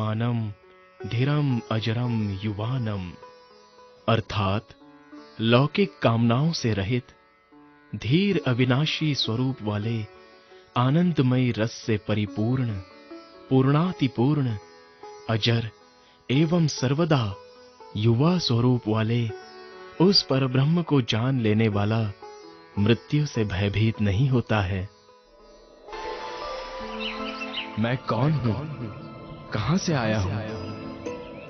युवानम धीरम अजरम युवानम, अर्थात लौकिक कामनाओं से रहित धीर अविनाशी स्वरूप वाले आनंदमयी रस से परिपूर्ण पूर्णातिपूर्ण अजर एवं सर्वदा युवा स्वरूप वाले उस परब्रह्म को जान लेने वाला मृत्यु से भयभीत नहीं होता है। मैं कौन हूं, कहां से आया हूं,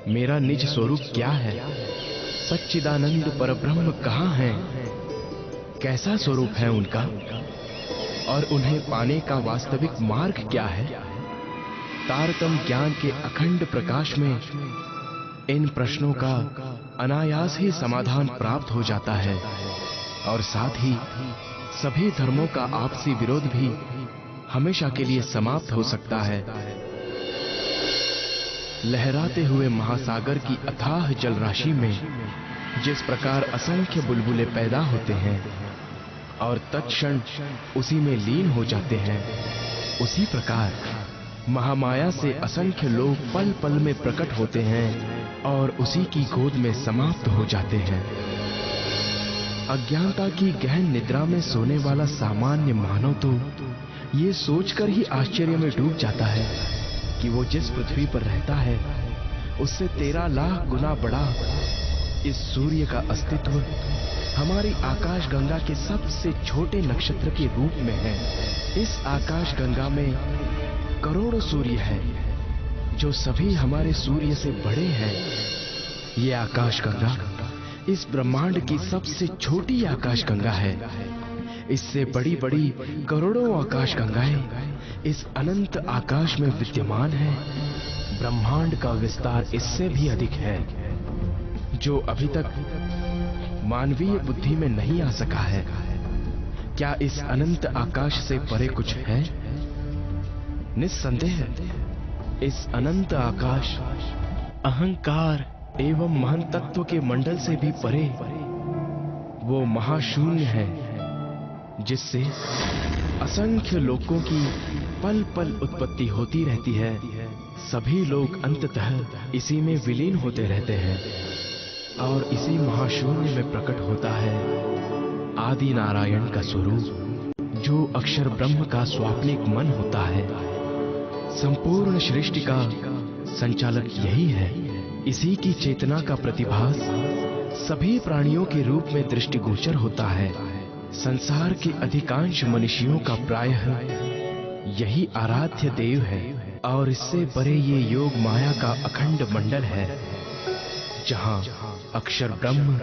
मेरा निज स्वरूप क्या है, सच्चिदानंद परब्रह्म कहां है, कैसा स्वरूप है उनका और उन्हें पाने का वास्तविक मार्ग क्या है। तारतम्य ज्ञान के अखंड प्रकाश में इन प्रश्नों का अनायास ही समाधान प्राप्त हो जाता है और साथ ही सभी धर्मों का आपसी विरोध भी हमेशा के लिए समाप्त हो सकता है। लहराते हुए महासागर की अथाह जलराशि में जिस प्रकार असंख्य बुलबुले पैदा होते हैं और तत्क्षण उसी में लीन हो जाते हैं, उसी प्रकार महामाया से असंख्य लोग पल पल में प्रकट होते हैं और उसी की गोद में समाप्त हो जाते हैं। अज्ञानता की गहन निद्रा में सोने वाला सामान्य मानव तो ये सोचकर ही आश्चर्य में डूब जाता है कि वो जिस पृथ्वी पर रहता है उससे 13 लाख गुना बड़ा इस सूर्य का अस्तित्व हमारी आकाश गंगा के सबसे छोटे नक्षत्र के रूप में है। इस आकाश गंगा में करोड़ों सूर्य हैं जो सभी हमारे सूर्य से बड़े हैं। ये आकाश गंगा इस ब्रह्मांड की सबसे छोटी आकाश गंगा है। इससे बड़ी बड़ी करोड़ों आकाश गंगाएं इस अनंत आकाश में विद्यमान है। ब्रह्मांड का विस्तार इससे भी अधिक है जो अभी तक मानवीय बुद्धि में नहीं आ सका है। क्या इस अनंत आकाश से परे कुछ है? निस्संदेह इस अनंत आकाश अहंकार एवं महान तत्व के मंडल से भी परे वो महाशून्य है जिससे असंख्य लोकों की पल पल उत्पत्ति होती रहती है। सभी लोग अंततः इसी में विलीन होते रहते हैं और इसी महाशून्य में प्रकट होता है आदि नारायण का स्वरूप जो अक्षर ब्रह्म का स्वाप्निक मन होता है। संपूर्ण सृष्टि का संचालक यही है। इसी की चेतना का प्रतिभास सभी प्राणियों के रूप में दृष्टिगोचर होता है। संसार के अधिकांश मनुष्यों का प्रायः यही आराध्य देव है और इससे परे ये योग माया का अखंड मंडल है जहां अक्षर ब्रह्म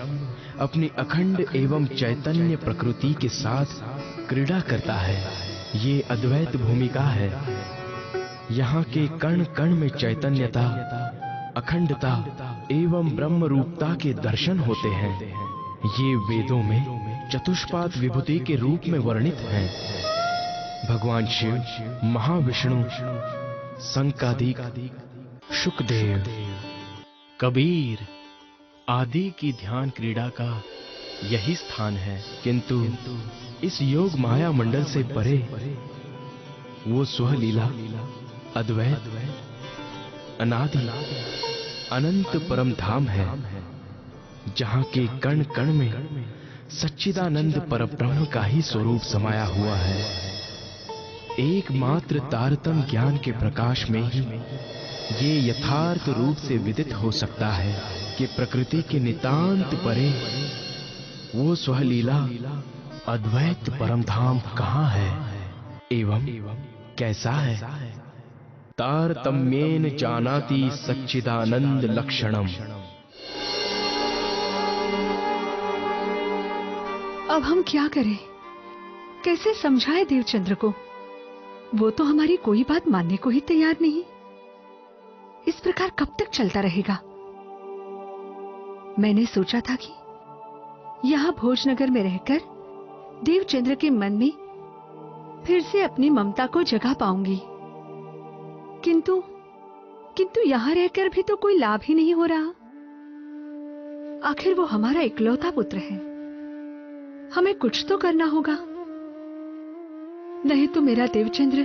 अपनी अखंड एवं चैतन्य प्रकृति के साथ क्रीड़ा करता है। ये अद्वैत भूमिका है। यहाँ के कण कण में चैतन्यता, अखंडता एवं ब्रह्म रूपता के दर्शन होते हैं। ये वेदों में चतुष्पाद विभूति के रूप में वर्णित हैं। भगवान शिव, महाविष्णु, संकादिक, शुकदेव, कबीर आदि की ध्यान क्रीड़ा का यही स्थान है। किंतु इस योग माया मंडल से परे वो स्वलीला अद्वैत अनादि अनंत परम धाम है जहां के कण कण में सच्चिदानंद परब्रह्म का ही स्वरूप समाया हुआ है। एकमात्र तारतम्य ज्ञान के प्रकाश में ही ये यथार्थ रूप से विदित हो सकता है कि प्रकृति के नितांत परे वो स्वलीला अद्वैत परम धाम कहां है एवं कैसा है। तारतम्येन जानाति सच्चिदानंद लक्षणम। अब हम क्या करें? कैसे समझाएं देवचंद्र को? वो तो हमारी कोई बात मानने को ही तैयार नहीं। इस प्रकार कब तक चलता रहेगा? मैंने सोचा था कि यहां भोजनगर में रहकर देवचंद्र के मन में फिर से अपनी ममता को जगा पाऊंगी, किंतु यहां रहकर भी तो कोई लाभ ही नहीं हो रहा। आखिर वो हमारा इकलौता पुत्र है। हमें कुछ तो करना होगा, नहीं तो मेरा देवचंद्र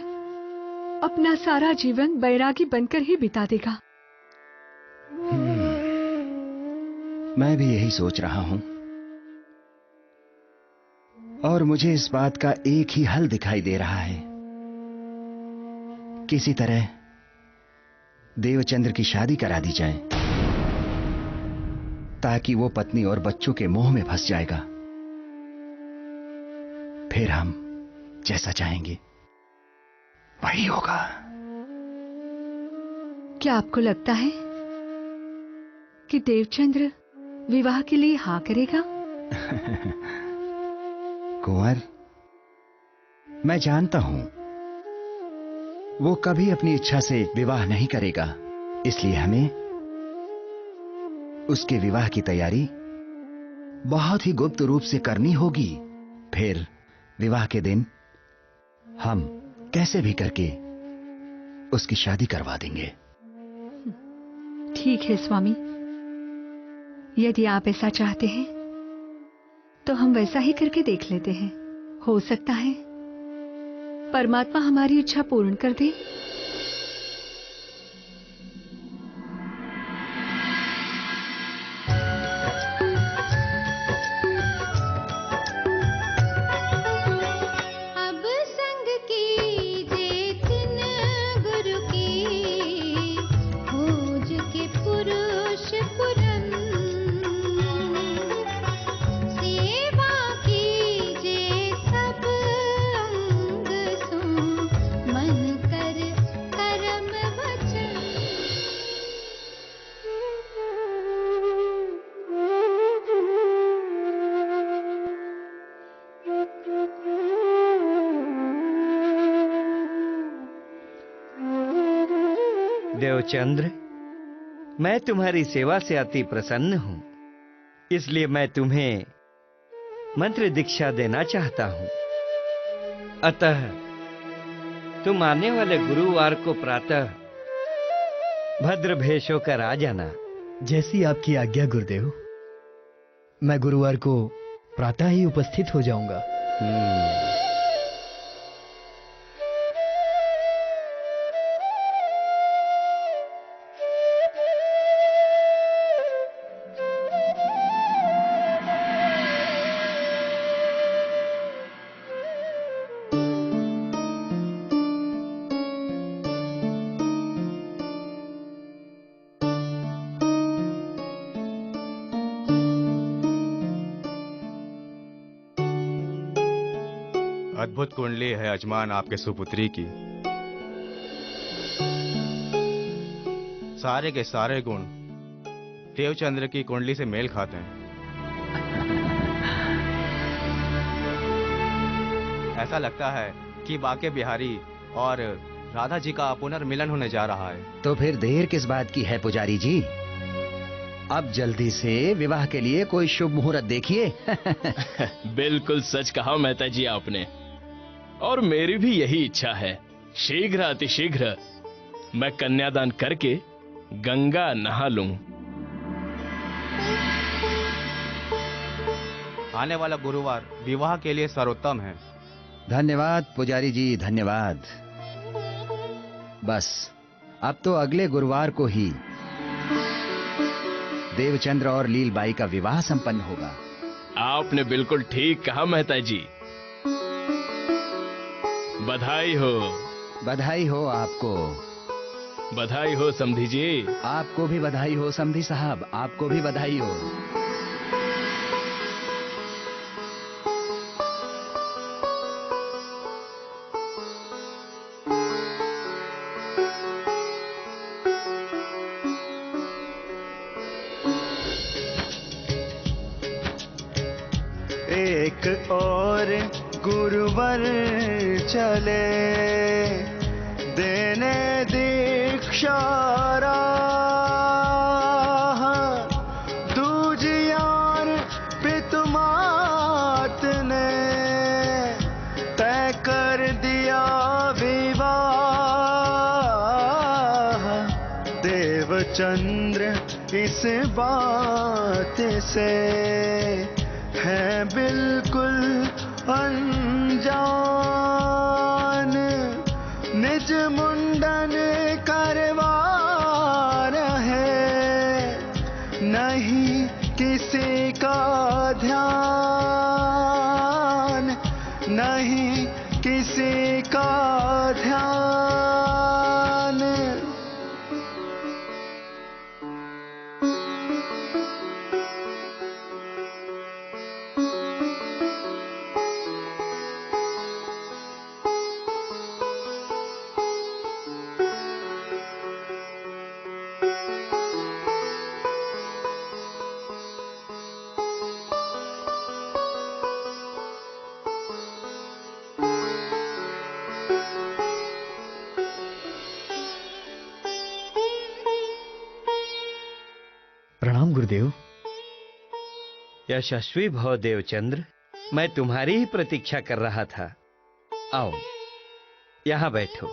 अपना सारा जीवन बैरागी बनकर ही बिता देगा। मैं भी यही सोच रहा हूं, और मुझे इस बात का एक ही हल दिखाई दे रहा है। किसी तरह देवचंद्र की शादी करा दी जाए, ताकि वो पत्नी और बच्चों के मोह में फंस जाएगा। फिर हम जैसा चाहेंगे वही होगा। क्या आपको लगता है कि देवचंद्र विवाह के लिए हाँ करेगा? कुंवर, मैं जानता हूं वो कभी अपनी इच्छा से विवाह नहीं करेगा, इसलिए हमें उसके विवाह की तैयारी बहुत ही गुप्त रूप से करनी होगी। फिर विवाह के दिन हम कैसे भी करके उसकी शादी करवा देंगे। ठीक है स्वामी, यदि आप ऐसा चाहते हैं तो हम वैसा ही करके देख लेते हैं। हो सकता है परमात्मा हमारी इच्छा पूर्ण कर दे। अब संग कीजे तिन गुरु की, खोज के पुरुष पुरन, सेवा कीजे सब अंग सो, मन कर कर्म वचन। देवचंद्र, मैं तुम्हारी सेवा से अति प्रसन्न हूं, इसलिए मैं तुम्हें मंत्र दीक्षा देना चाहता हूं। अतः तुम आने वाले गुरुवार को प्रातः भद्र भेष होकर आ जाना। जैसी आपकी आज्ञा गुरुदेव। मैं गुरुवार को प्रातः ही उपस्थित हो जाऊंगा। अद्भुत कुंडली है अजमान आपके सुपुत्री की। सारे के सारे गुण देवचंद्र की कुंडली से मेल खाते हैं। ऐसा लगता है कि बाके बिहारी और राधा जी का पुनर्मिलन होने जा रहा है। तो फिर देर किस बात की है पुजारी जी? अब जल्दी से विवाह के लिए कोई शुभ मुहूर्त देखिए। बिल्कुल सच कहा मेहता जी आपने, और मेरी भी यही इच्छा है। शीघ्र अतिशीघ्र मैं कन्यादान करके गंगा नहा लूं। आने वाला गुरुवार विवाह के लिए सर्वोत्तम है। धन्यवाद पुजारी जी, धन्यवाद। बस अब तो अगले गुरुवार को ही देवचंद्र और लीलबाई का विवाह संपन्न होगा। आपने बिल्कुल ठीक कहा मेहता जी। बधाई हो। बधाई हो आपको। बधाई हो समधी जी। आपको भी बधाई हो समधी साहब, आपको भी बधाई हो। एक और गुरुवर चले देने दीक्षा राह, दूजियार पितुमात ने तय कर दिया विवाह। देवचंद्र इस बात से है बिल्कुल अनजान, निज मुंडन करवा रहे नहीं किसी का ध्यान। प्रणाम गुरुदेव। यशस्वी भव देवचंद्र, मैं तुम्हारी ही प्रतीक्षा कर रहा था। आओ यहां बैठो।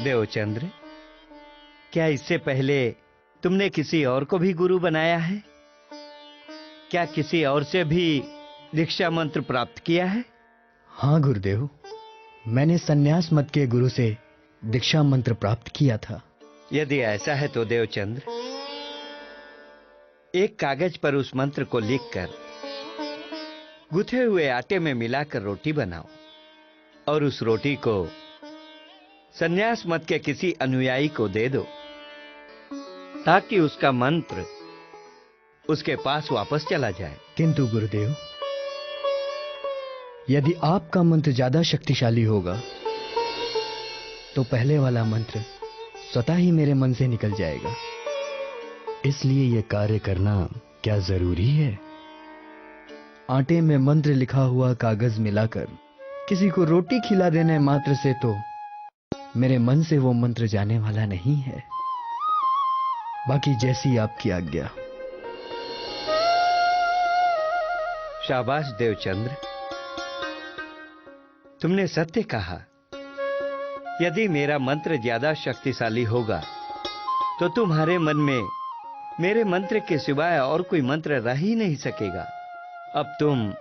देवचंद्र, क्या इससे पहले तुमने किसी और को भी गुरु बनाया है? क्या किसी और से भी दीक्षा मंत्र प्राप्त किया है? हाँ गुरुदेव, मैंने संन्यास मत के गुरु से दीक्षा मंत्र प्राप्त किया था। यदि ऐसा है तो देवचंद्र, एक कागज पर उस मंत्र को लिखकर गुथे हुए आटे में मिलाकर रोटी बनाओ और उस रोटी को संन्यास मत के किसी अनुयायी को दे दो, ताकि उसका मंत्र उसके पास वापस चला जाए। किंतु गुरुदेव, यदि आपका मंत्र ज्यादा शक्तिशाली होगा तो पहले वाला मंत्र स्वतः ही मेरे मन से निकल जाएगा। इसलिए यह कार्य करना क्या जरूरी है? आटे में मंत्र लिखा हुआ कागज मिलाकर किसी को रोटी खिला देने मात्र से तो मेरे मन से वो मंत्र जाने वाला नहीं है। बाकी जैसी आपकी आज्ञा। शाबाश देवचंद्र, तुमने सत्य कहा। यदि मेरा मंत्र ज्यादा शक्तिशाली होगा तो तुम्हारे मन में मेरे मंत्र के सिवाय और कोई मंत्र रह ही नहीं सकेगा। अब तुम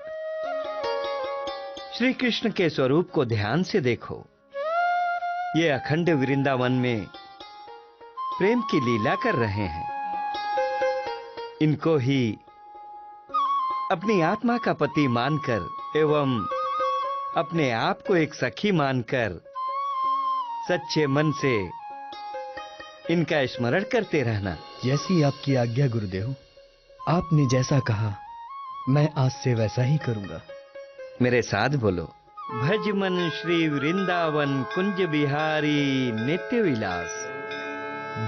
श्री कृष्ण के स्वरूप को ध्यान से देखो। ये अखंड वृंदावन में प्रेम की लीला कर रहे हैं। इनको ही अपनी आत्मा का पति मानकर एवं अपने आप को एक सखी मानकर सच्चे मन से इनका स्मरण करते रहना। जैसी आपकी आज्ञा गुरुदेव। आपने जैसा कहा मैं आज से वैसा ही करूंगा। मेरे साथ बोलो, भज मन श्री वृंदावन कुंज बिहारी नित्य विलास।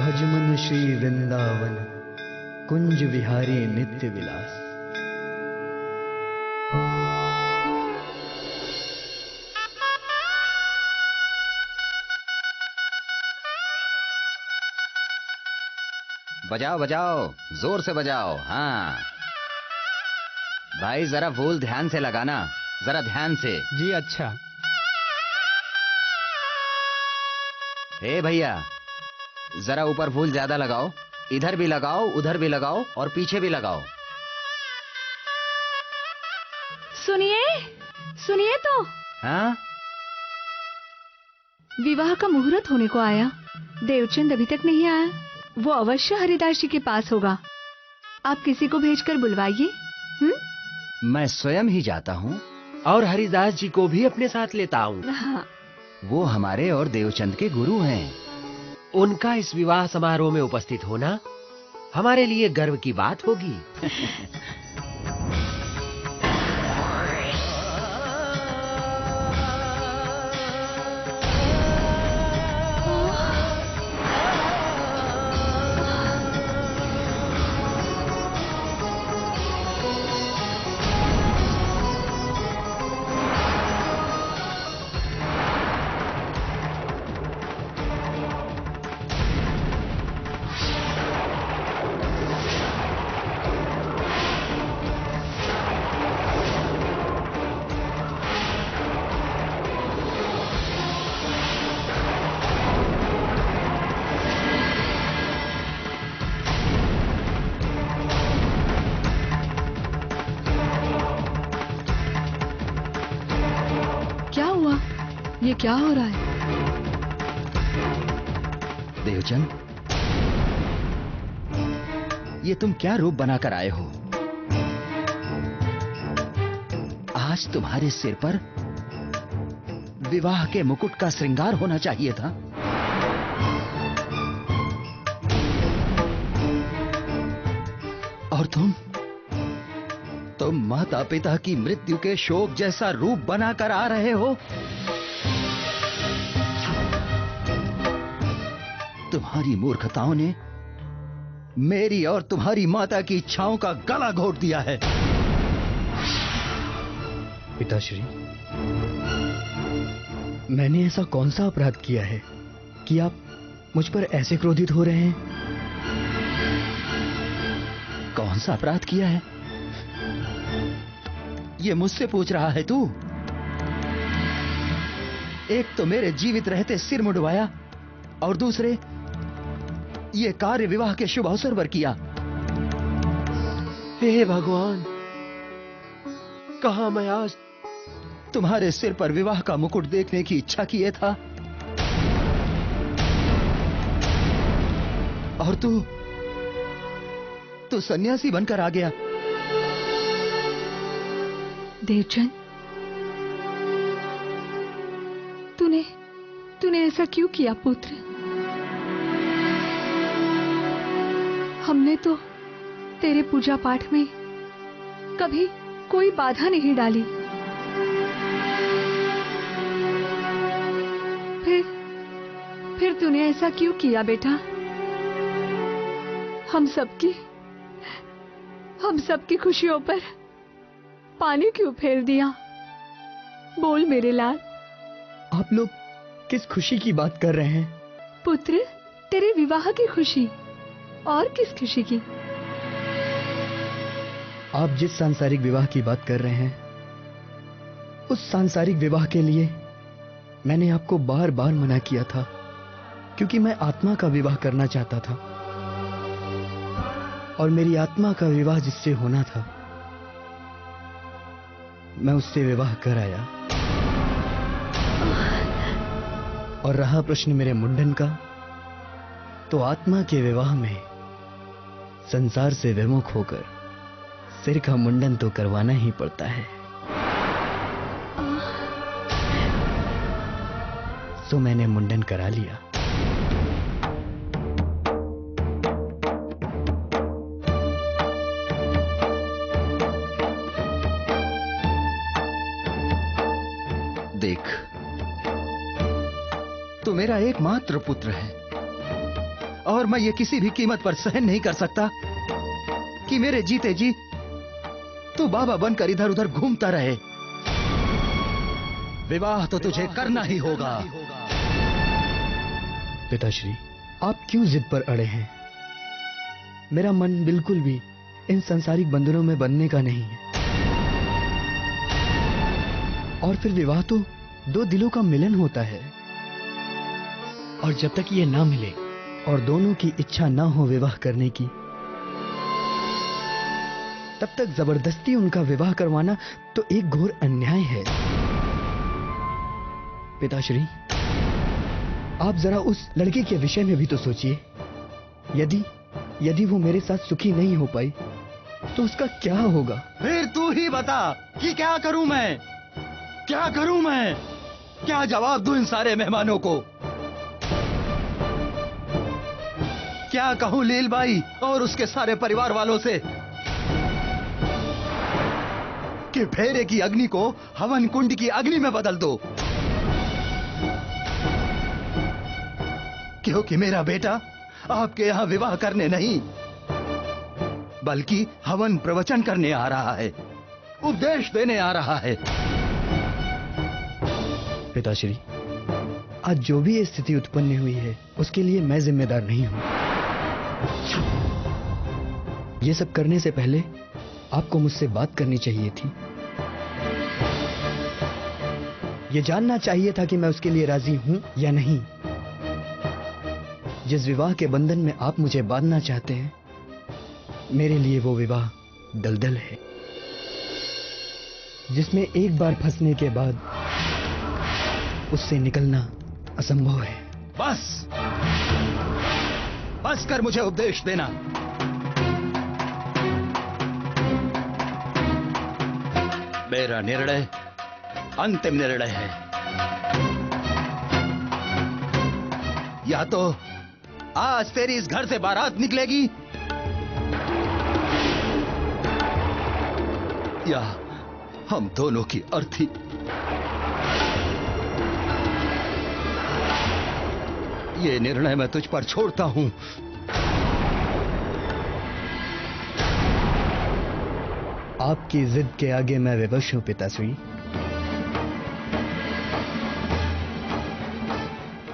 भज मन श्री वृंदावन कुंज विहारी नित्य विलास। बजाओ बजाओ, जोर से बजाओ। हाँ भाई, जरा फूल ध्यान से लगाना, जरा ध्यान से। जी अच्छा। हे भैया, जरा ऊपर फूल ज्यादा लगाओ, इधर भी लगाओ, उधर भी लगाओ और पीछे भी लगाओ। सुनिए सुनिए तो। हाँ, विवाह का मुहूर्त होने को आया, देवचंद अभी तक नहीं आया। वो अवश्य हरिदास जी के पास होगा। आप किसी को भेजकर बुलवाइए। मैं स्वयं ही जाता हूँ और हरिदास जी को भी अपने साथ लेता हूँ। हाँ। वो हमारे और देवचंद के गुरु हैं। उनका इस विवाह समारोह में उपस्थित होना हमारे लिए गर्व की बात होगी। ये क्या हो रहा है? देवचंद, ये तुम क्या रूप बनाकर आए हो? आज तुम्हारे सिर पर विवाह के मुकुट का श्रृंगार होना चाहिए था। और तुम माता पिता की मृत्यु के शोक जैसा रूप बनाकर आ रहे हो। तुम्हारी मूर्खताओं ने मेरी और तुम्हारी माता की इच्छाओं का गला घोट दिया है। पिताश्री, मैंने ऐसा कौन सा अपराध किया है कि आप मुझ पर ऐसे क्रोधित हो रहे हैं? कौन सा अपराध किया है ये मुझसे पूछ रहा है तू? एक तो मेरे जीवित रहते सिर मुंडवाया और दूसरे ये कार्य विवाह के शुभ अवसर पर किया। हे भगवान, कहां मैं आज तुम्हारे सिर पर विवाह का मुकुट देखने की इच्छा किए था और तू सन्यासी बनकर आ गया। देवचंद, तूने ऐसा क्यों किया पुत्र? हमने तो तेरे पूजा पाठ में कभी कोई बाधा नहीं डाली। फिर तूने ऐसा क्यों किया बेटा? हम सबकी खुशियों पर पानी क्यों फेर दिया? बोल मेरे लाल। आप लोग किस खुशी की बात कर रहे हैं? पुत्र, तेरे विवाह की खुशी। और किस खुशी की? आप जिस सांसारिक विवाह की बात कर रहे हैं, उस सांसारिक विवाह के लिए मैंने आपको बार बार मना किया था, क्योंकि मैं आत्मा का विवाह करना चाहता था और मेरी आत्मा का विवाह जिससे होना था मैं उससे विवाह कर आया। और रहा प्रश्न मेरे मुंडन का, तो आत्मा के विवाह में संसार से विमुख होकर सिर का मुंडन तो करवाना ही पड़ता है। सो मैंने मुंडन करा लिया। देख, तू मेरा एकमात्र पुत्र है और मैं ये किसी भी कीमत पर सहन नहीं कर सकता कि मेरे जीते जी तू बाबा बनकर इधर उधर घूमता रहे। विवाह तो तुझे करना ही होगा। पिताश्री, आप क्यों जिद पर अड़े हैं? मेरा मन बिल्कुल भी इन सांसारिक बंधनों में बंधने का नहीं है। और फिर विवाह तो दो दिलों का मिलन होता है, और जब तक ये ना मिले और दोनों की इच्छा ना हो विवाह करने की, तब तक जबरदस्ती उनका विवाह करवाना तो एक घोर अन्याय है। पिताश्री, आप जरा उस लड़के के विषय में भी तो सोचिए। यदि वो मेरे साथ सुखी नहीं हो पाई तो उसका क्या होगा? फिर तू ही बता कि क्या करूं मैं? क्या करूं मैं? क्या जवाब दूं इन सारे मेहमानों को? क्या कहूं लीलबाई और उसके सारे परिवार वालों से कि फेरे की अग्नि को हवन कुंड की अग्नि में बदल दो, क्योंकि मेरा बेटा आपके यहां विवाह करने नहीं बल्कि हवन प्रवचन करने आ रहा है, उपदेश देने आ रहा है। पिताश्री, आज जो भी स्थिति उत्पन्न हुई है उसके लिए मैं जिम्मेदार नहीं हूं। ये सब करने से पहले आपको मुझसे बात करनी चाहिए थी। ये जानना चाहिए था कि मैं उसके लिए राजी हूं या नहीं। जिस विवाह के बंधन में आप मुझे बांधना चाहते हैं, मेरे लिए वो विवाह दलदल है, जिसमें एक बार फंसने के बाद उससे निकलना असंभव है। बस बस कर मुझे उपदेश देना। मेरा निर्णय अंतिम निर्णय है। या तो आज तेरी इस घर से बारात निकलेगी, या हम दोनों की अर्थी। ये निर्णय मैं तुझ पर छोड़ता हूं। आपकी जिद के आगे मैं विवश हूं पिताश्री।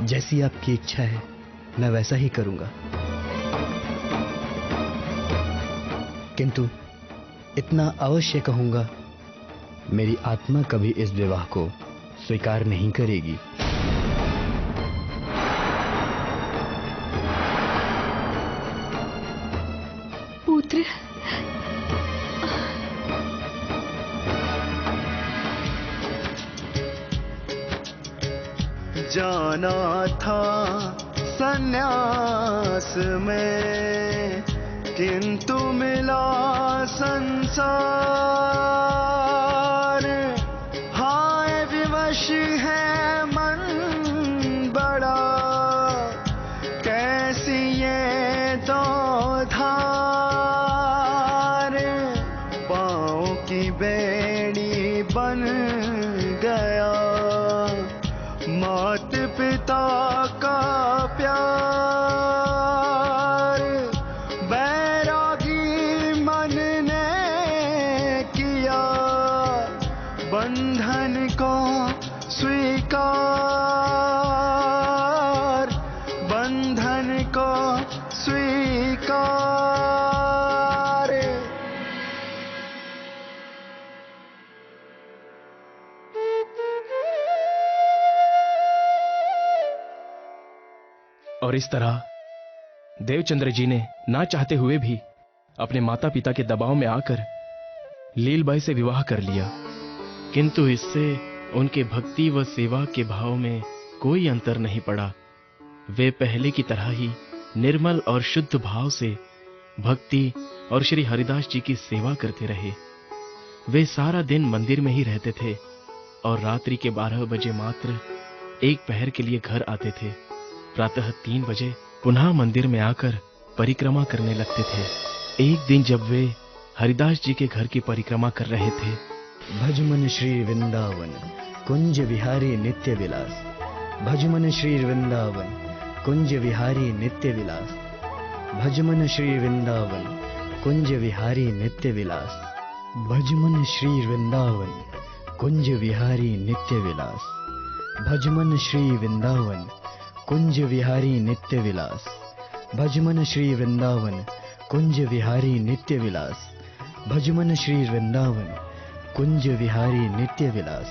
जैसी आपकी इच्छा है मैं वैसा ही करूंगा, किंतु इतना अवश्य कहूंगा, मेरी आत्मा कभी इस विवाह को स्वीकार नहीं करेगी। पुत्र, जाना था सन्यास में, किंतु मिला संसार। हाय विवश है मन बड़ा, कैसी ये दौधार। पाँव की बेड़ी बन गया मात पिता का प्यार। बैरागी मन ने किया बंधन को स्वीकार, बंधन को स्वीकार। और इस तरह देवचंद्र जी ने ना चाहते हुए भी अपने माता पिता के दबाव में आकर लीलबाई से विवाह कर लिया, किंतु इससे उनके भक्ति व सेवा के भाव में कोई अंतर नहीं पड़ा। वे पहले की तरह ही निर्मल और शुद्ध भाव से भक्ति और श्री हरिदास जी की सेवा करते रहे। वे सारा दिन मंदिर में ही रहते थे और रात्रि के 12 बजे मात्र एक पहर के लिए घर आते थे। प्रातः 3 बजे पुनः मंदिर में आकर परिक्रमा करने लगते थे। एक दिन जब वे हरिदास जी के घर की परिक्रमा कर रहे थे, भजमन श्री वृंदावन कुंज विहारी नित्य विलास, भजमन श्री वृंदावन कुंज विहारी नित्य विलास, भजमन श्री वृंदावन कुंज विहारी नित्य विलास, भजमन श्री वृंदावन कुंज विहारी नित्य विलास, भजमन श्री वृंदावन कुंज विहारी नित्य विलास, भजमन श्री वृंदावन कुंज विहारी नित्य विलास, भजमन श्री वृंदावन कुंज विहारी नित्य विलास,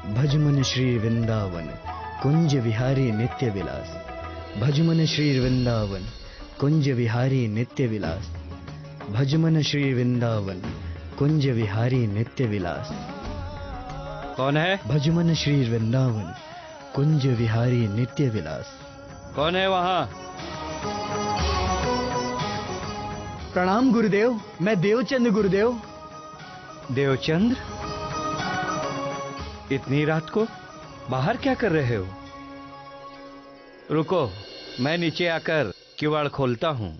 भजमन श्री वृंदावन कुंज विहारी नित्य विलास, भजमन श्री वृंदावन कुंज विहारी नित्य विलास, भजमन श्री वृंदावन कुंज विहारी नित्य विलास। कौन है? भजमन श्री वृंदावन कुंज विहारी नित्य विलास। कौन है वहां? प्रणाम गुरुदेव, मैं देवचंद्र गुरुदेव। देवचंद्र, इतनी रात को बाहर क्या कर रहे हो? रुको, मैं नीचे आकर किवाड़ खोलता हूं।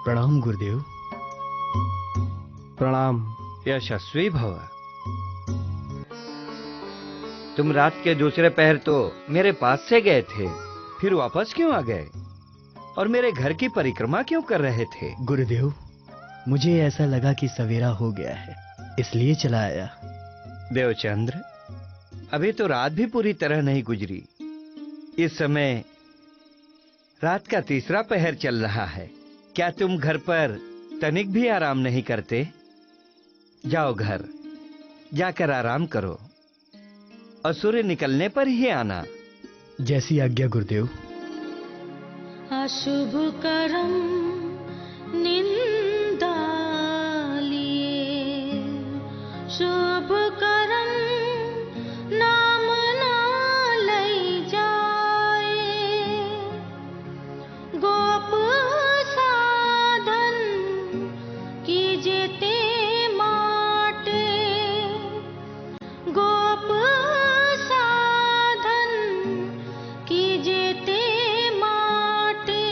प्रणाम गुरुदेव। प्रणाम। यशस्वी भव। तुम रात के दूसरे पहर तो मेरे पास से गए थे, फिर वापस क्यों आ गए? और मेरे घर की परिक्रमा क्यों कर रहे थे? गुरुदेव, मुझे ऐसा लगा कि सवेरा हो गया है, इसलिए चला आया। देवचंद्र, अभी तो रात भी पूरी तरह नहीं गुजरी। इस समय रात का तीसरा पहर चल रहा है। क्या तुम घर पर तनिक भी आराम नहीं करते? जाओ घर जाकर आराम करो और सूर्य निकलने पर ही आना। जैसी आज्ञा गुरुदेव। अशुभ कर्म निंदा लिए, शुभ कर्म नाम ना लई जाए। गोप साधन कीजे ते माटे, गोप साधन कीजे ते माटे।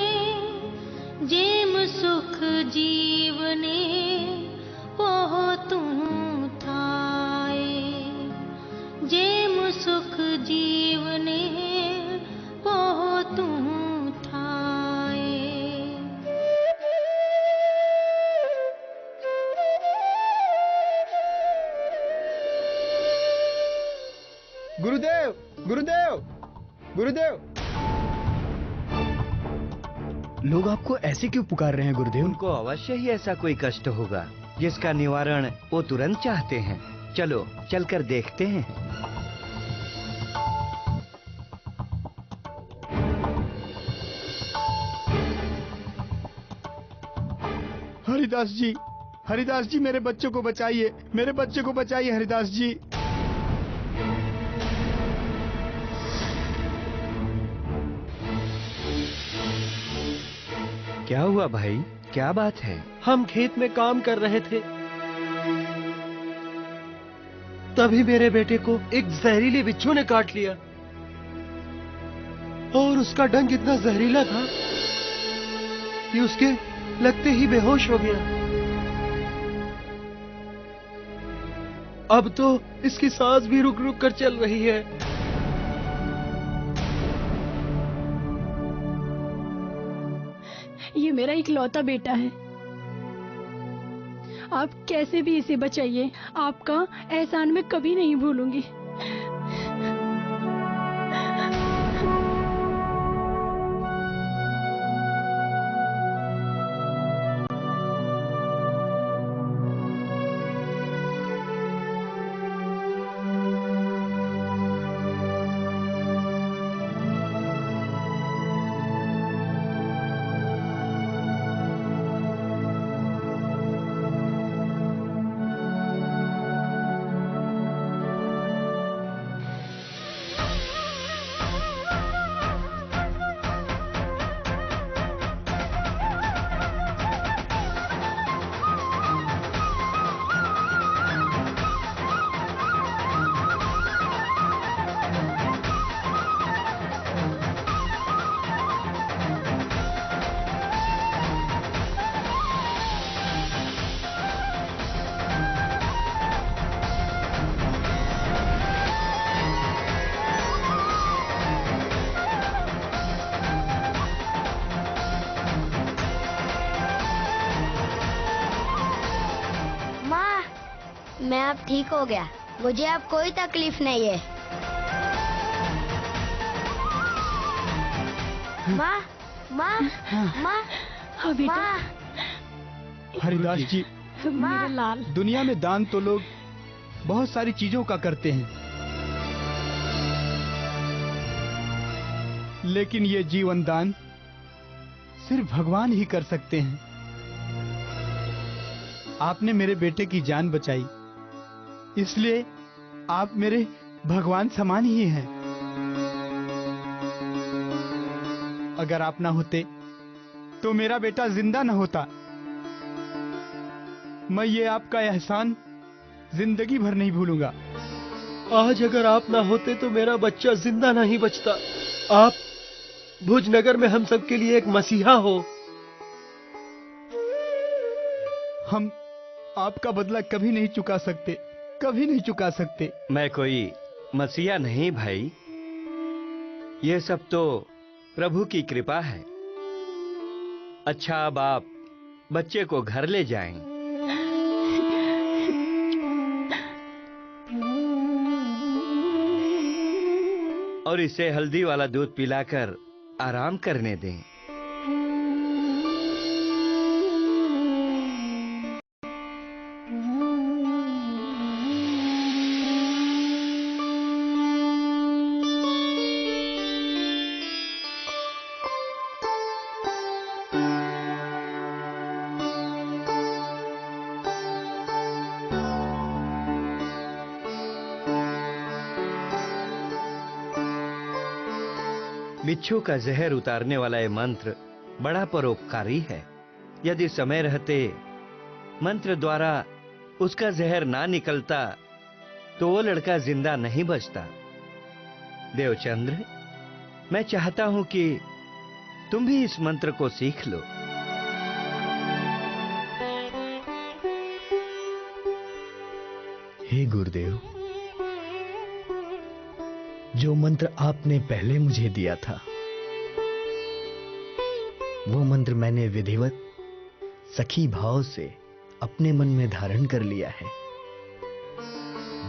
जेम सुख जीवने पोह तू थाए, जेम सुख जीवने पोह तू थाए। गुरुदेव, गुरुदेव, गुरुदेव। लोग आपको ऐसे क्यों पुकार रहे हैं गुरुदेव? उनको अवश्य ही ऐसा कोई कष्ट होगा जिसका निवारण वो तुरंत चाहते हैं। चलो चलकर देखते हैं। हरिदास जी, हरिदास जी, मेरे बच्चों को बचाइए, मेरे बच्चे को बचाइए हरिदास जी। क्या हुआ भाई, क्या बात है? हम खेत में काम कर रहे थे, तभी मेरे बेटे को एक जहरीले बिच्छू ने काट लिया और उसका डंक इतना जहरीला था कि उसके लगते ही बेहोश हो गया। अब तो इसकी सांस भी रुक रुक कर चल रही है। ये मेरा इकलौता बेटा है, आप कैसे भी इसे बचाइए, आपका एहसान मैं कभी नहीं भूलूंगी। मैं अब ठीक हो गया, मुझे अब कोई तकलीफ नहीं है। माँ, माँ, माँ, हाँ बेटा। माँ, हरिदास जी, मेरा लाल। दुनिया में दान तो लोग बहुत सारी चीजों का करते हैं, लेकिन ये जीवन दान सिर्फ भगवान ही कर सकते हैं। आपने मेरे बेटे की जान बचाई, इसलिए आप मेरे भगवान समान ही हैं। अगर आप ना होते तो मेरा बेटा जिंदा न होता। मैं ये आपका एहसान जिंदगी भर नहीं भूलूंगा। आज अगर आप ना होते तो मेरा बच्चा जिंदा नहीं बचता। आप भुजनगर में हम सब के लिए एक मसीहा हो। हम आपका बदला कभी नहीं चुका सकते, कभी नहीं चुका सकते। मैं कोई मसीहा नहीं भाई, यह सब तो प्रभु की कृपा है। अच्छा, अब आप बच्चे को घर ले जाएं। और इसे हल्दी वाला दूध पिलाकर आराम करने दें। बिच्छू का जहर उतारने वाला ये मंत्र बड़ा परोपकारी है। यदि समय रहते मंत्र द्वारा उसका जहर ना निकलता तो वो लड़का जिंदा नहीं बचता। देवचंद्र, मैं चाहता हूं कि तुम भी इस मंत्र को सीख लो। हे गुरुदेव, जो मंत्र आपने पहले मुझे दिया था वो मंत्र मैंने विधिवत सखी भाव से अपने मन में धारण कर लिया है।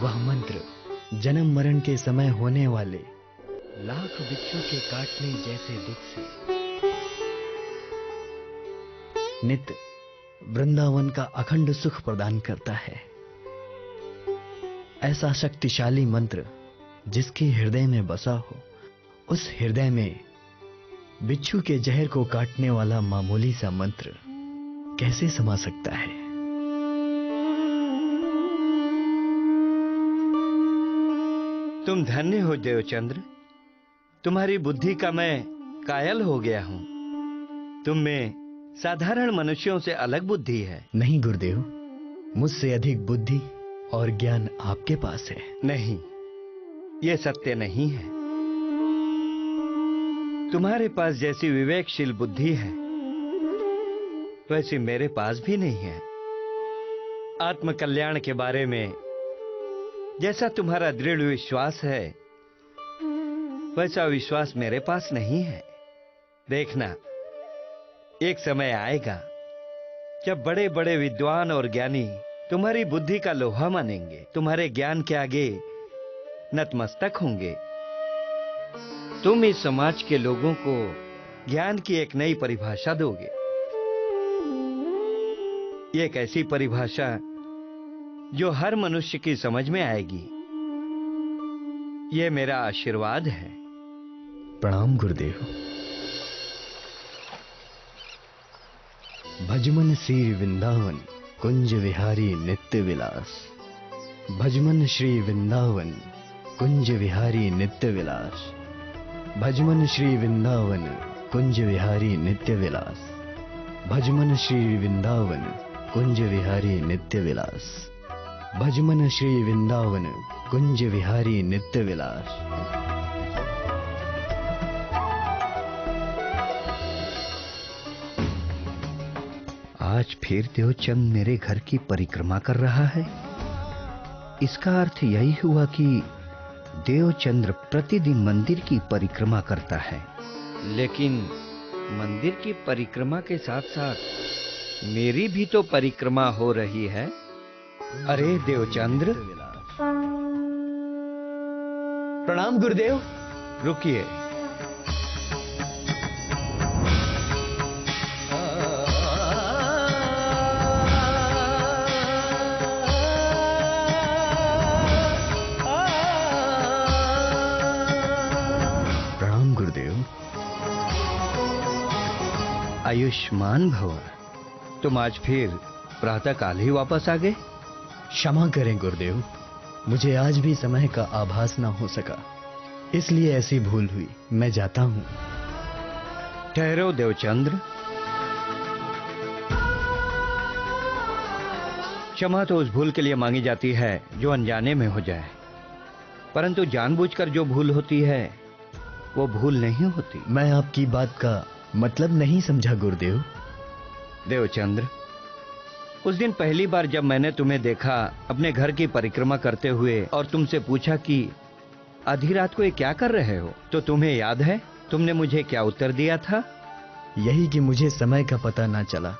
वह मंत्र जन्म मरण के समय होने वाले लाख बिच्छू के काटने जैसे दुख से नित्य वृंदावन का अखंड सुख प्रदान करता है। ऐसा शक्तिशाली मंत्र जिसके हृदय में बसा हो, उस हृदय में बिच्छू के जहर को काटने वाला मामूली सा मंत्र कैसे समा सकता है? तुम धन्य हो देवचंद्र, तुम्हारी बुद्धि का मैं कायल हो गया हूं। तुम में साधारण मनुष्यों से अलग बुद्धि है। नहीं गुरुदेव, मुझसे अधिक बुद्धि और ज्ञान आपके पास है। नहीं, यह सत्य नहीं है। तुम्हारे पास जैसी विवेकशील बुद्धि है वैसी मेरे पास भी नहीं है। आत्मकल्याण के बारे में जैसा तुम्हारा दृढ़ विश्वास है वैसा विश्वास मेरे पास नहीं है। देखना, एक समय आएगा जब बड़े बड़े विद्वान और ज्ञानी तुम्हारी बुद्धि का लोहा मानेंगे, तुम्हारे ज्ञान के आगे नतमस्तक होंगे। तुम इस समाज के लोगों को ज्ञान की एक नई परिभाषा दोगे। ये एक ऐसी परिभाषा जो हर मनुष्य की समझ में आएगी। ये मेरा आशीर्वाद है। प्रणाम गुरुदेव। भजमन श्री वृंदावन कुंज विहारी नित्य विलास। भजमन श्री वृंदावन कुंज विहारी नित्य विलास। भजमन श्री वृंदावन कुंज विहारी नित्य विलास। भजमन श्री वृंदावन कुंज विहारी नित्य विलास। भजमन श्री वृंदावन कुंज विहारी नित्य विलास। आज फिर देवचंद मेरे घर की परिक्रमा कर रहा है। इसका अर्थ यही हुआ कि देवचंद्र प्रतिदिन मंदिर की परिक्रमा करता है। लेकिन मंदिर की परिक्रमा के साथ साथ मेरी भी तो परिक्रमा हो रही है। अरे देवचंद्र, प्रणाम गुरुदेव। रुकिए। आयुष्मान भव। तुम आज फिर प्रातः काल ही वापस आ गए। क्षमा करें गुरुदेव, मुझे आज भी समय का आभास ना हो सका, इसलिए ऐसी भूल हुई। मैं जाता हूं। ठहरो देवचंद्र। क्षमा तो उस भूल के लिए मांगी जाती है जो अनजाने में हो जाए, परंतु जानबूझकर जो भूल होती है वो भूल नहीं होती। मैं आपकी बात का मतलब नहीं समझा गुरुदेव। देवचंद्र, उस दिन पहली बार जब मैंने तुम्हें देखा अपने घर की परिक्रमा करते हुए और तुमसे पूछा कि आधी रात को ये क्या कर रहे हो, तो तुम्हें याद है तुमने मुझे क्या उत्तर दिया था? यही कि मुझे समय का पता ना चला,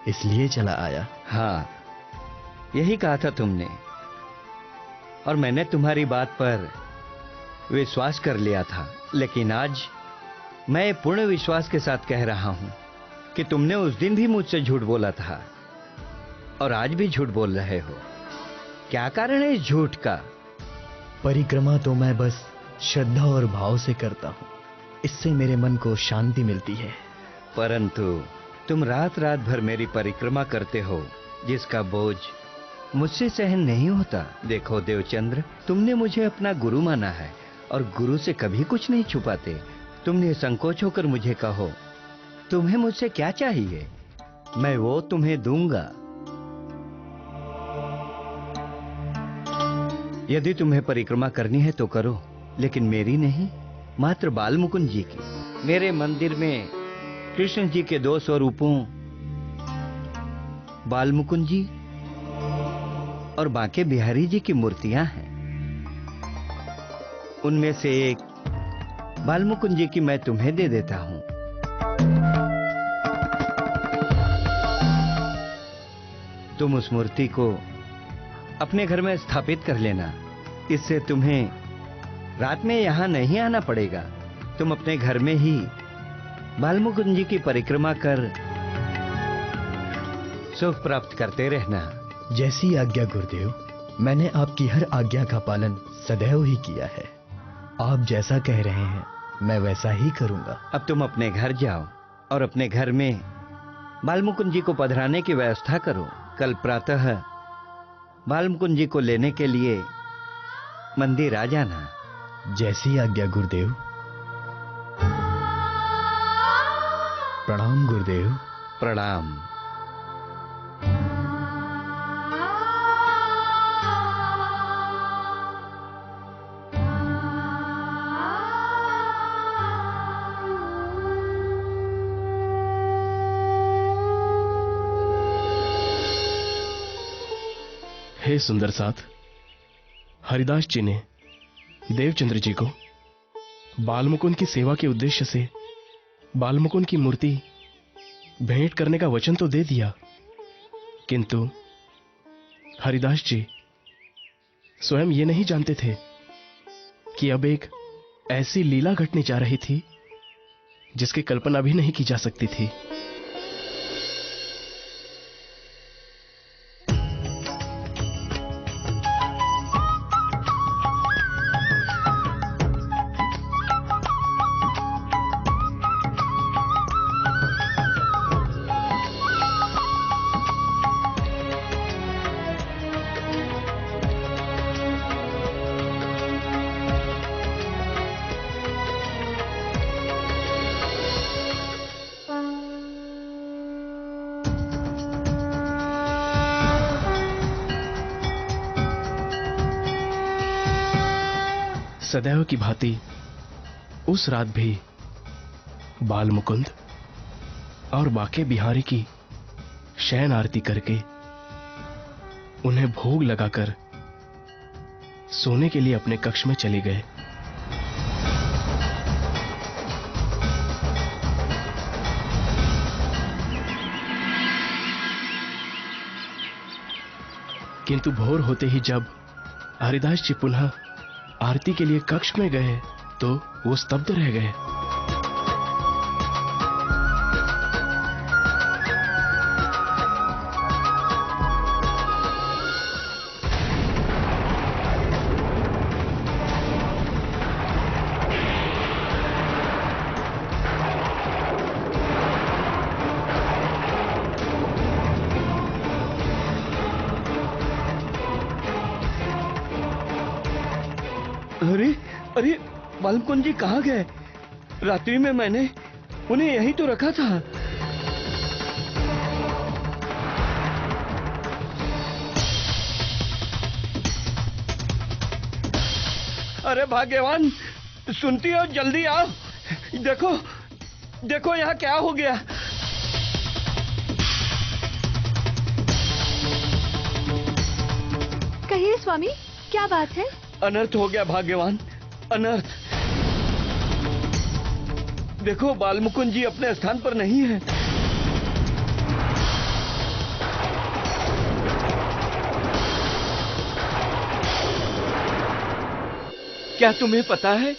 इसलिए चला आया। हाँ, यही कहा था तुमने, और मैंने तुम्हारी बात पर विश्वास कर लिया था। लेकिन आज मैं पूर्ण विश्वास के साथ कह रहा हूं कि तुमने उस दिन भी मुझसे झूठ बोला था और आज भी झूठ बोल रहे हो। क्या कारण है इस झूठ का? परिक्रमा तो मैं बस श्रद्धा और भाव से करता हूं, इससे मेरे मन को शांति मिलती है। परंतु तुम रात रात भर मेरी परिक्रमा करते हो जिसका बोझ मुझसे सहन नहीं होता। देखो देवचंद्र, तुमने मुझे अपना गुरु माना है और गुरु से कभी कुछ नहीं छुपाते। तुम निसंकोच होकर मुझे कहो, तुम्हें मुझसे क्या चाहिए, मैं वो तुम्हें दूंगा। यदि तुम्हें परिक्रमा करनी है तो करो, लेकिन मेरी नहीं, मात्र बाल मुकुंद जी की। मेरे मंदिर में कृष्ण जी के 2 स्वरूपों बाल मुकुंद जी और बांके बिहारी जी की मूर्तियां हैं। उनमें से एक बाल मुकुंद जी की मैं तुम्हें दे देता हूं। तुम उस मूर्ति को अपने घर में स्थापित कर लेना। इससे तुम्हें रात में यहां नहीं आना पड़ेगा। तुम अपने घर में ही बाल मुकुंद जी की परिक्रमा कर सुख प्राप्त करते रहना। जैसी आज्ञा गुरुदेव। मैंने आपकी हर आज्ञा का पालन सदैव ही किया है। आप जैसा कह रहे हैं मैं वैसा ही करूंगा। अब तुम अपने घर जाओ और अपने घर में बाल मुकुंद जी को पधराने की व्यवस्था करो। कल प्रातः बाल मुकुंद जी को लेने के लिए मंदिर आ जाना। जैसी आज्ञा गुरुदेव। प्रणाम गुरुदेव। प्रणाम। हे सुंदर साथ, हरिदास जी ने देवचंद्र जी को बालमुकुंद की सेवा के उद्देश्य से बालमुकुंद की मूर्ति भेंट करने का वचन तो दे दिया, किंतु हरिदास जी स्वयं ये नहीं जानते थे कि अब एक ऐसी लीला घटने जा रही थी जिसकी कल्पना भी नहीं की जा सकती थी। सदैव की भांति उस रात भी बाल मुकुंद और बाके बिहारी की शयन आरती करके उन्हें भोग लगाकर सोने के लिए अपने कक्ष में चले गए। किंतु भोर होते ही जब हरिदास जी पुनः आरती के लिए कक्ष में गए तो वो स्तब्ध रह गए। अरे बालमुकुंद जी कहाँ गए? रात्रि में मैंने उन्हें यहीं तो रखा था। अरे भाग्यवान, सुनती हो? जल्दी आओ। देखो देखो यहाँ क्या हो गया। कहिए स्वामी, क्या बात है? अनर्थ हो गया भाग्यवान, अनर्थ। देखो बालमुकुंद जी अपने स्थान पर नहीं है। क्या तुम्हें पता है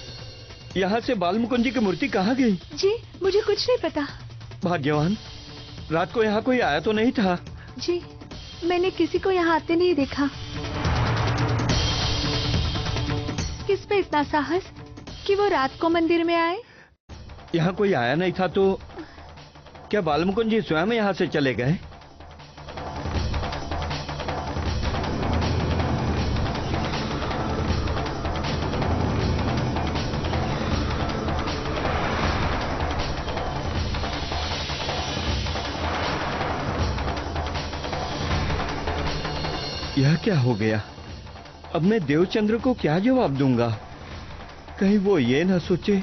यहाँ से बालमुकुंद जी की मूर्ति कहाँ गई? जी मुझे कुछ नहीं पता। भाग्यवान, रात को यहाँ कोई आया तो नहीं था? जी मैंने किसी को यहाँ आते नहीं देखा। किस पे इतना साहस कि वो रात को मंदिर में आए? यहाँ कोई आया नहीं था तो क्या बालमुकुंद जी स्वयं यहाँ से चले गए? यह क्या हो गया? अब मैं देवचंद्र को क्या जवाब दूंगा? कहीं वो ये न सोचे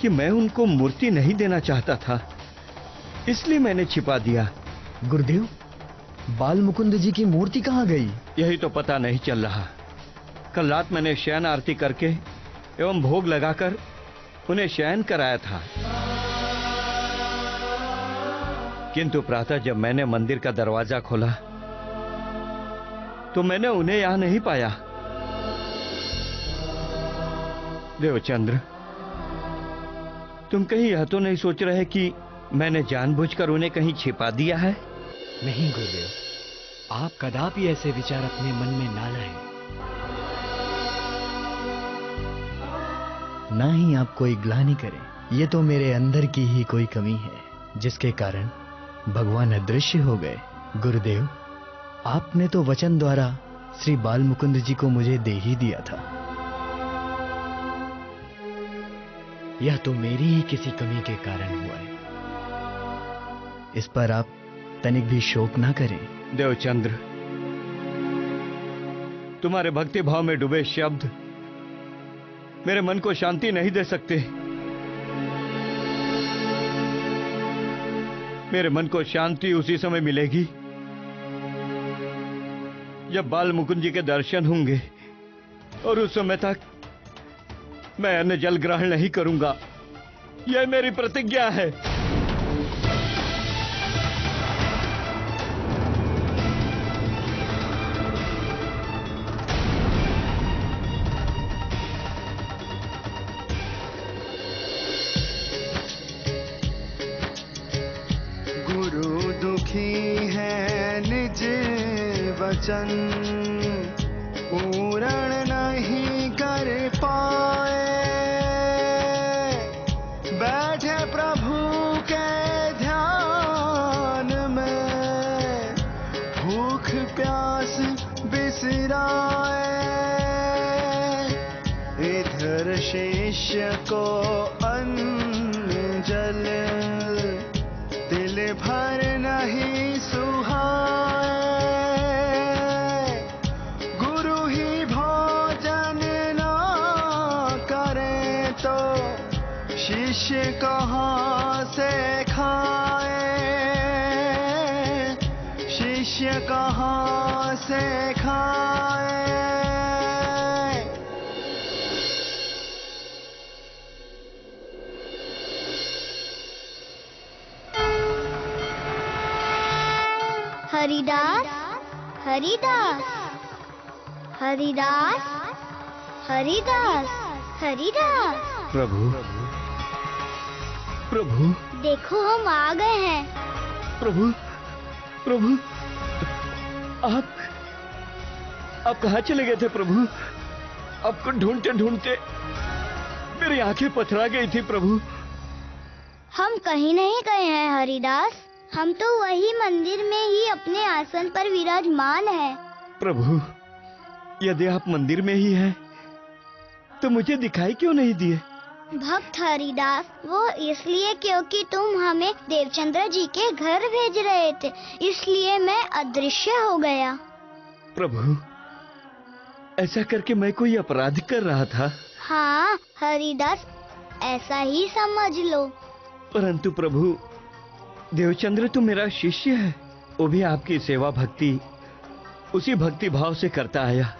कि मैं उनको मूर्ति नहीं देना चाहता था, इसलिए मैंने छिपा दिया। गुरुदेव, बाल मुकुंद जी की मूर्ति कहाँ गई? यही तो पता नहीं चल रहा। कल रात मैंने शयन आरती करके एवं भोग लगाकर उन्हें शयन कराया था, किंतु प्रातः जब मैंने मंदिर का दरवाजा खोला तो मैंने उन्हें यहां नहीं पाया। देवचंद्र, तुम कहीं यह तो नहीं सोच रहे कि मैंने जानबूझकर उन्हें कहीं छिपा दिया है? नहीं गुरुदेव, आप कदापि ऐसे विचार अपने मन में ना लाएं। ना ही आप कोई ग्लानि करें। ये तो मेरे अंदर की ही कोई कमी है, जिसके कारण भगवान अदृश्य हो गए। गुरुदेव, आपने तो वचन द्वारा श्री बाल मुकुंद जी को मुझे दे ही दिया था। यह तो मेरी ही किसी कमी के कारण हुआ है। इस पर आप तनिक भी शोक ना करें। देवचंद्र, तुम्हारे भक्ति भाव में डूबे शब्द मेरे मन को शांति नहीं दे सकते। मेरे मन को शांति उसी समय मिलेगी जब बाल मुकुंद जी के दर्शन होंगे, और उस समय तक मैं अन्न जल ग्रहण नहीं करूंगा। यह मेरी प्रतिज्ञा है। गुरु दुखी है निज वचन, पूर्ण नहीं कर पाए। बैठे प्रभु के ध्यान में, भूख प्यास बिसराए। इधर शिष्य को अन्न जल दिल भर नहीं सुहाए। गुरु ही भोजन ना करे तो शिष्य कहाँ से खाए। शिष्य कहाँ से खाए। हरिदास, हरिदास, हरिदास, हरिदास, हरिदास। प्रभु, प्रभु, देखो हम आ गए हैं। प्रभु, प्रभु, आप कहाँ चले गए थे प्रभु? आपको ढूंढते ढूंढते मेरी आंखें पथरा गई थी प्रभु। हम कहीं नहीं गए हैं हरिदास, हम तो वही मंदिर में ही अपने आसन पर विराजमान हैं। प्रभु, यदि आप मंदिर में ही हैं, तो मुझे दिखाई क्यों नहीं दिए? भक्त हरिदास, वो इसलिए क्योंकि तुम हमें देवचंद्र जी के घर भेज रहे थे, इसलिए मैं अदृश्य हो गया। प्रभु, ऐसा करके मैं कोई अपराध कर रहा था? हाँ हरिदास, ऐसा ही समझ लो। परंतु प्रभु, देवचंद्र तो मेरा शिष्य है। वो भी आपकी सेवा भक्ति उसी भक्ति भाव से करता आया,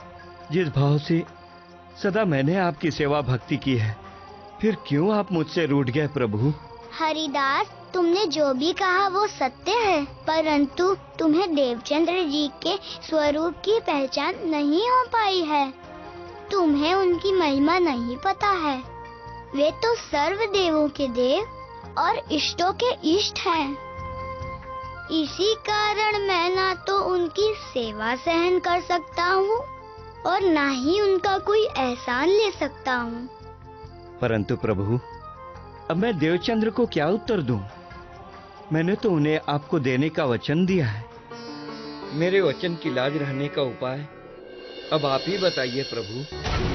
जिस भाव से सदा मैंने आपकी सेवा भक्ति की है। फिर क्यों आप मुझसे रूठ गए प्रभु? हरिदास, तुमने जो भी कहा वो सत्य है, परंतु तुम्हें देवचंद्र जी के स्वरूप की पहचान नहीं हो पाई है। तुम्हें उनकी महिमा नहीं पता है। वे तो सर्व देवों के देव और इष्टों के इष्ट हैं। इसी कारण मैं ना तो उनकी सेवा सहन कर सकता हूँ और ना ही उनका कोई एहसान ले सकता हूँ। परंतु प्रभु, अब मैं देवचंद्र को क्या उत्तर दूं? मैंने तो उन्हें आपको देने का वचन दिया है। मेरे वचन की लाज रहने का उपाय अब आप ही बताइए प्रभु।